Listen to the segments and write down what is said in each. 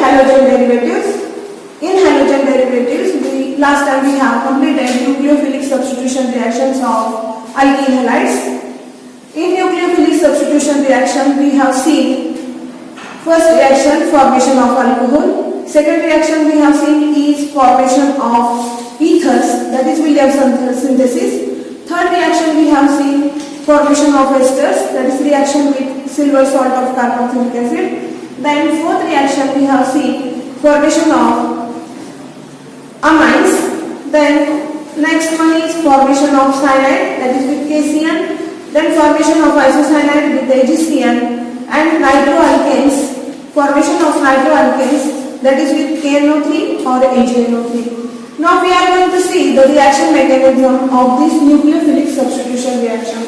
halogen derivatives. In halogen derivatives, last time we have completed nucleophilic substitution reactions of alkene halides. In nucleophilic substitution reaction, we have seen first reaction, formation of alcohol. Second reaction we have seen is formation of ethers, that is Williamson synthesis. Third reaction we have seen formation of esters, that is reaction with silver salt of carboxylic acid. Then fourth reaction we have seen formation of amines. Then next one is formation of cyanide, that is with KCN. Then formation of isocyanide with AgCN, and nitroalkanes, formation of nitroalkanes, that is with KNO3 or AgNO3. Now we are going to see the reaction mechanism of this nucleophilic substitution reaction.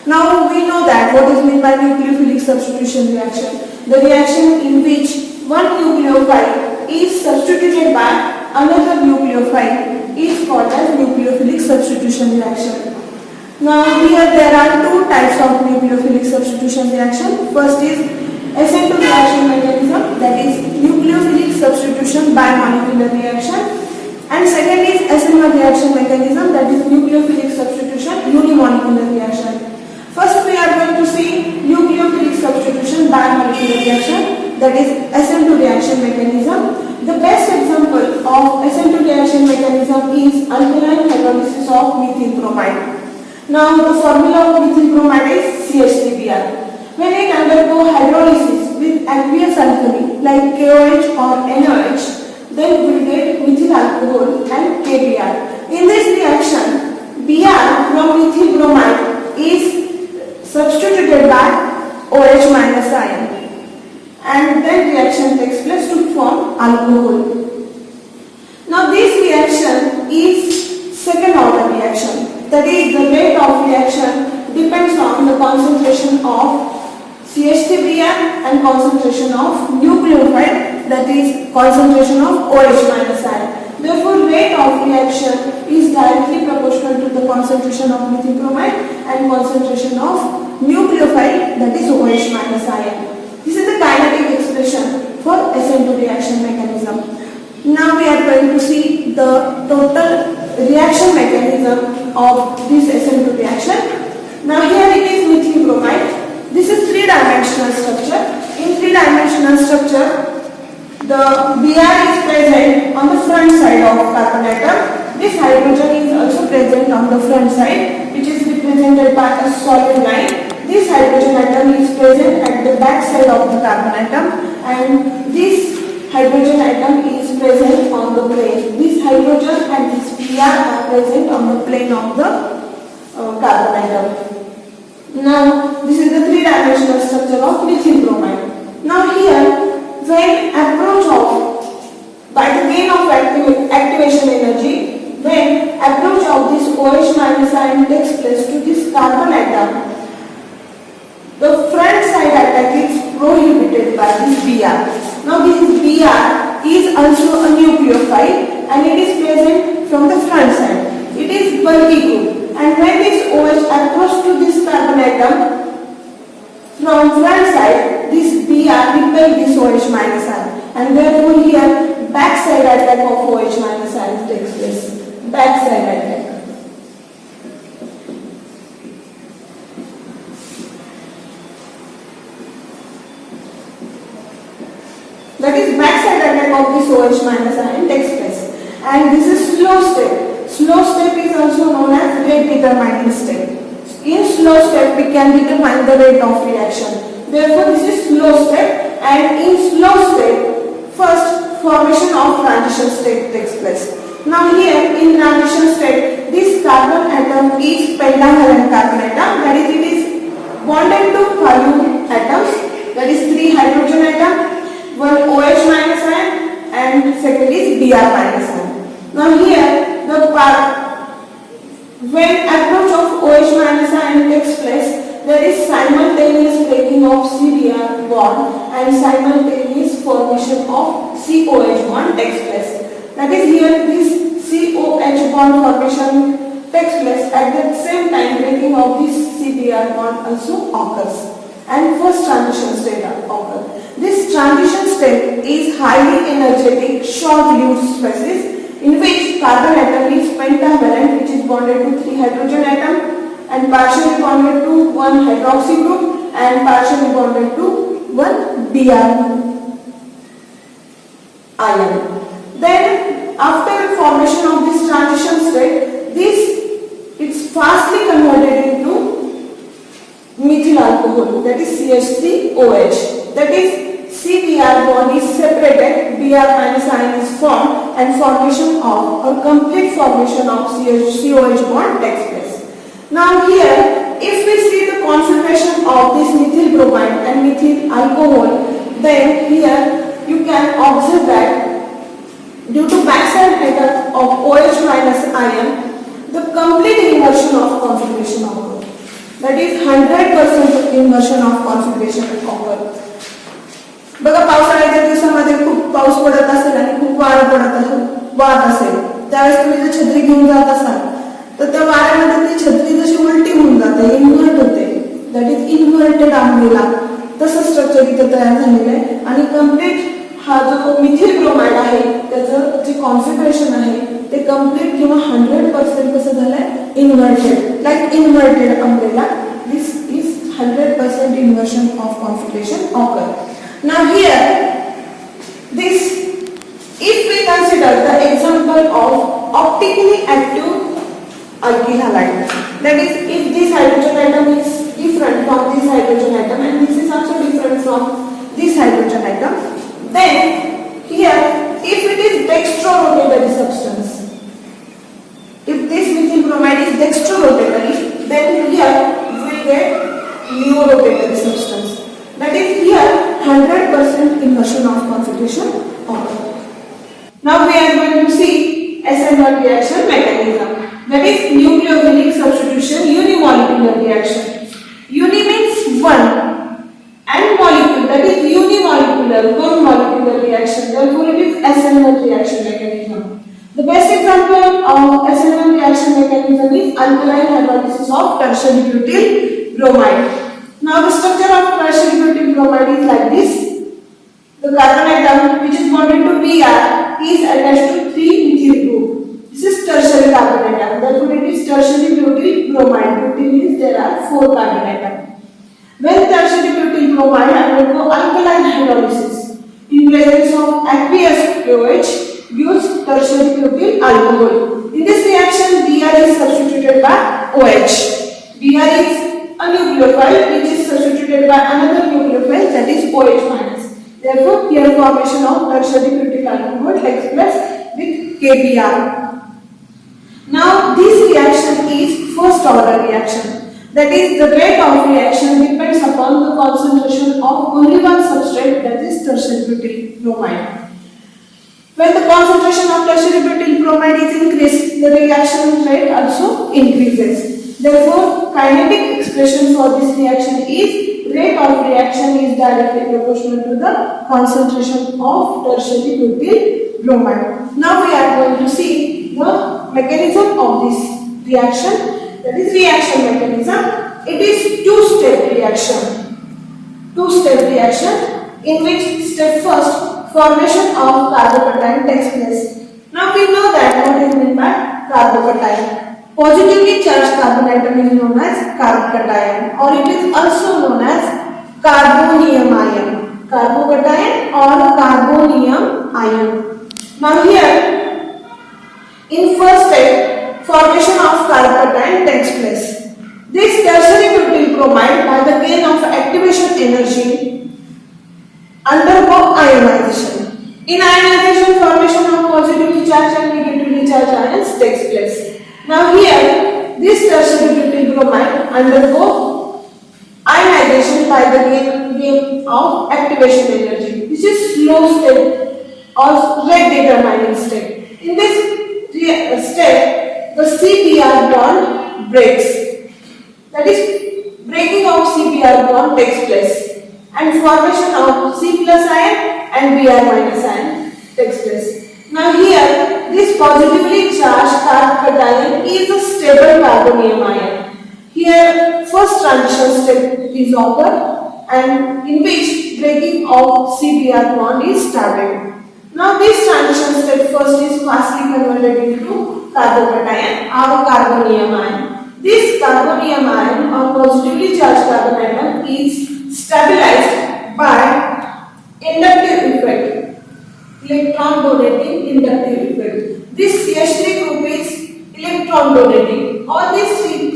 Now we know that what is meant by nucleophilic substitution reaction. The reaction in which one nucleophile is substituted by another nucleophile is called as nucleophilic substitution reaction. Now here there are two types of nucleophilic substitution reaction. First is SN2 reaction mechanism, that is nucleophilic substitution by molecular reaction, and second is SN1 reaction mechanism, that is nucleophilic substitution unimolecular reaction. First we are going to see nucleophilic substitution by molecular reaction, that is SN2 reaction mechanism. The best example of SN2 reaction mechanism is alkaline hydrolysis of methyl bromide. Now the formula of methyl bromide is CH3Br. When it undergo hydrolysis with aqueous alkali like KOH or NOH, then we get methyl alcohol and KBr. In this reaction, Br from methyl bromide is substituted by OH minus ion, and then reaction takes place to form alcohol. Now this reaction is second order reaction, that is the rate of reaction depends on the concentration of CH3Br and concentration of nucleophile, that is concentration of OH minus ion. Therefore, rate of reaction is directly proportional to the concentration of methyl bromide and concentration of nucleophile, that is OH minus ion. This is the kinetic expression for SN2 reaction mechanism. Now we are going to see the total reaction mechanism of this SN2 reaction. Now here it is methyl bromide. This is three-dimensional structure. In three-dimensional structure, the Br is present on the front side of carbon atom. This hydrogen is also present on the front side, which is represented by a solid line. This hydrogen atom is present at the back side of the carbon atom, and this hydrogen atom is present on the plane. This hydrogen and this Br are present on the plane of the carbon atom. Now this is the three-dimensional structure of methyl bromide. Now here, when approach of, by the gain of activation energy, when approach of this OH minus ion takes place to this carbon atom, the front side attack is prohibited by this Br. Now this Br is also a nucleophile and it is present from the front side. It is bulky group. And when this OH approaches to this carbon atom from front side, this Br repels this OH minus ion, and therefore here backside attack of OH minus ion takes place. Backside attack. That is backside attack of this OH minus ion takes place, and this is slow step. Slow step is also known as rate determining step. In slow step, we can determine the rate of reaction. Therefore, this is slow step, and in slow step, first formation of transition state takes place. Now here in transition state, this carbon atom is pentavalent carbon atom, that is it is bonded to 5 atoms, that is 3 hydrogen atom, 1 OH minus ion, and second is Br minus ion. Now here when approach of OH minus ion takes place, there is simultaneous breaking of CBr bond and simultaneous formation of COH bond takes place. That is here this COH bond formation takes place, at the same time breaking of this CBr bond also occurs, and first transition state occurs. This transition step is highly energetic short-lived species in which carbon atom is pentavalent, which is bonded to 3 hydrogen atom and partially bonded to 1 hydroxy group and partially bonded to 1 Br ion. Then after formation of this transition state, it's fastly converted into methyl alcohol, that is CH3OH. That is CBr bond is separated, Br minus ion is formed and formation of or complete formation of COH bond takes place. Now here, if we see the concentration of this methyl bromide and methyl alcohol, then here you can observe that due to backside effect of OH minus ion, the complete inversion of concentration occurs. That is 100% inversion of concentration occurs. बघा पावसाळ्याच्या दिवसामध्ये खूप पाऊस पडत असेल आणि खूप वारा असेल त्यावेळेस तुम्ही जर छत्री घेऊन जात असाल तर त्या वाऱ्यामध्ये ती छत्री जशी उलटी होऊन जाते, इन्व्हर्ट होते, दॅट इज इन्व्हर्टेड अम्ब्रेला, तसं स्ट्रक्चर इथे तयार झालेलं आहे. आणि कम्प्लीट हा जो मिथिल ब्रोमाइड आहे त्याचं जे कॉन्फिगरेशन आहे ते कम्प्लीट किंवा 100% कसं झालंय, inverted, like inverted umbrella. This is 100% inversion of configuration occur. Now here, this, if we consider the example of optically active alkyl halide, that is, if this hydrogen atom is different from this hydrogen atom and this is also different from this hydrogen atom, then here, if it is dextrorotatory substance, if this methyl bromide is dextrorotatory, then here we will get neorotatory substance. That is here 100% inversion of concentration occurs. Now we are going to see SN1 reaction mechanism. That is nucleophilic substitution unimolecular reaction. Uni means one and molecule, that is unimolecular, one molecular reaction. Therefore it is SN1 reaction mechanism. The best example of SN1 reaction mechanism is alkaline hydrolysis of tertiary butyl bromide. Now the structure of tertiary butyl bromide is like this. The carbon atom which is bonded to Br is attached to 3 methyl group. This is tertiary carbon atom. Therefore it is tertiary butyl bromide. Butyl means there are 4 carbon atoms. When tertiary butyl bromide undergo alkaline hydrolysis in presence of aqueous OH gives tertiary butyl alcohol. In this reaction Br is substituted by OH. Br is a nucleophile which is substituted by another nucleophile, that is OH minus. Therefore, here formation of tertiary butyl alcohol takes place with KBr. Now, this reaction is first order reaction. That is, the rate of reaction depends upon the concentration of only one substrate, that is tertiary butyl bromide. When the concentration of tertiary butyl bromide is increased, the reaction rate also increases. Therefore, kinetic expression for this reaction is rate of reaction is directly proportional to the concentration of tertiary butyl bromide. Now we are going to see the mechanism of this reaction, that is reaction mechanism. It is two-step reaction. Two-step reaction in which step first formation of carbocation takes place. Now we know that what is meant by carbocation. Positively charged carbon atom is known as carbocation, or it is also known as carbonium ion. Carbocation or carbonium ion. Now here, in first step, formation of carbocation takes place. This tertiary butyl bromide, by the gain of activation energy, undergo ionization. In ionization, formation of positively charged and negatively charged ions takes place. Now here, this tertiary butyl bromide undergo ionization by the gain of activation energy. This is slow step or rate determining step. In this step, the CBr bond breaks. That is, breaking of CBr bond takes place and formation of C plus ion and Br minus ion takes place. Now here, this positively charged carbocation is a stable carbonium ion. Here, first transition step is occur and in which breaking of CBr bond is started. Now this transition step first is fastly converted into carbocation or carbonium ion. This carbonium ion or positively charged carbon atom is stabilized by inductive effect, electron donating inductive effect. This CH3 group is electron donating. All these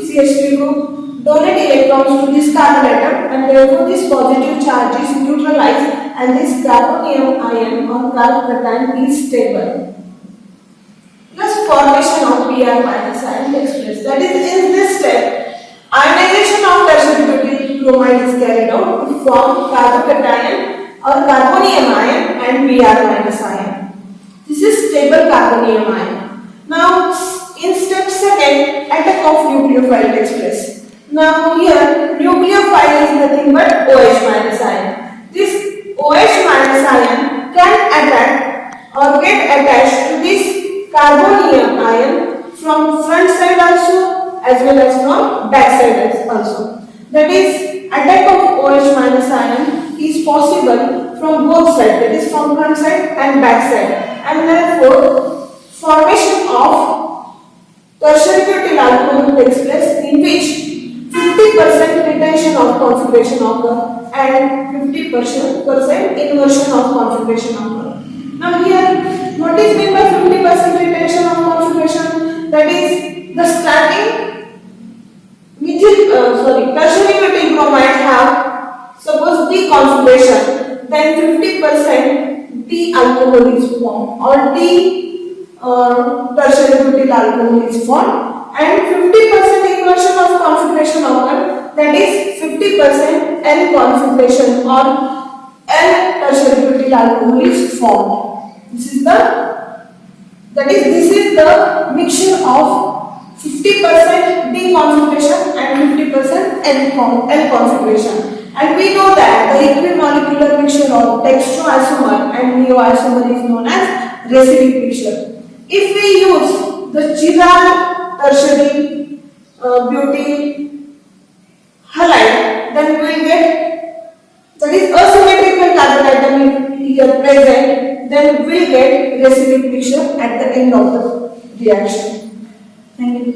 CH3 group donate electrons to this carbon atom and therefore this positive charge is neutralized and this carbonium ion or carbocation is stable. Thus formation of Br minus ion takes place. That is, in this step, ionization of tertiary butyl bromide is carried out to form carbocation or carbonium ion and Br minus ion. This is stable carbonium ion. Now, in step second, attack of nucleophile takes place. Now here, nucleophile is nothing but OH minus ion. This OH minus ion can attack or get attached to this carbonium ion from front side also as well as from back side also. That is, attack of OH minus ion is possible from both sides, that is from front side and back side, and therefore formation of tertiary butyl alcohol takes place in which 50% retention of configuration occur and 50% inversion of configuration occur. Now here, what is meant by 50% retention of configuration? That is, the starting tertiary butyl bromide have suppose D configuration, then 50% D alcohol is formed or D tertiary butyl alcohol is formed, and 50% inversion of configuration occur, that is 50% L configuration or L tertiary butyl alcohol is formed. This is the mixture of 50% D configuration and 50% L configuration. And we know that the equimolecular mixture of dextroisomer and neoisomer is known as recidic mixture. If we use the chiral tertiary butyl halide, then we will get, that is, asymmetrical carbon atom here present, then we will get recidic mixture at the end of the reaction. Thank you.